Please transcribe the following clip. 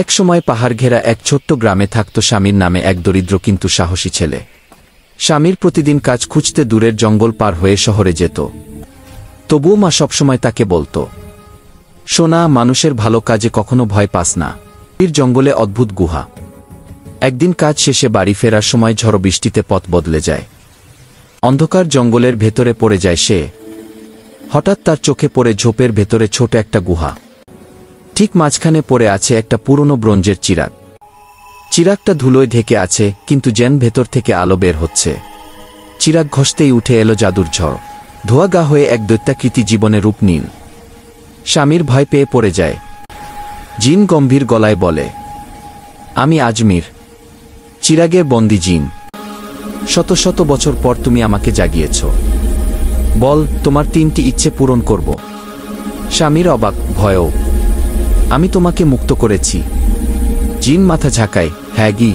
এক সময় পাহাড় ঘেরা এক ছোট্ট গ্রামে থাকত স্বামীর নামে এক দরিদ্র কিন্তু সাহসী ছেলে। স্বামীর প্রতিদিন কাজ খুঁজতে দূরের জঙ্গল পার হয়ে শহরে যেত। তবুও মা সবসময় তাকে বলত, সোনা, মানুষের ভালো কাজে কখনো ভয় পাস না। এর জঙ্গলে অদ্ভুত গুহা। একদিন কাজ শেষে বাড়ি ফেরার সময় ঝড় বৃষ্টিতে পথ বদলে যায়। অন্ধকার জঙ্গলের ভেতরে পড়ে যায় সে। হঠাৎ তার চোখে পড়ে ঝোপের ভেতরে ছোট একটা গুহা। ঠিক মাঝখানে পড়ে আছে একটা পুরনো ব্রোঞ্জের চিরাগ। চিরাগটা ধুলোয় ঢেকে আছে, কিন্তু যেন ভেতর থেকে আলো বের হচ্ছে। চিরাগ ঘষতেই উঠে এলো জাদুর ঝড়। ধোয়া গা হয়ে এক দৈত্যাকৃতি জীবনে রূপ নিল। স্বামীর ভয় পেয়ে পড়ে যায়। জিন গম্ভীর গলায় বলে, আমি আজমির, চিরাগের বন্দি জিন। শত শত বছর পর তুমি আমাকে জাগিয়েছ। বল, তোমার 3টি ইচ্ছে পূরণ করব। স্বামীর অবাক, ভয়ও। আমি তোমাকে মুক্ত করেছি। জিন মাথা ঝাঁকায়, হ্যাঁ গি।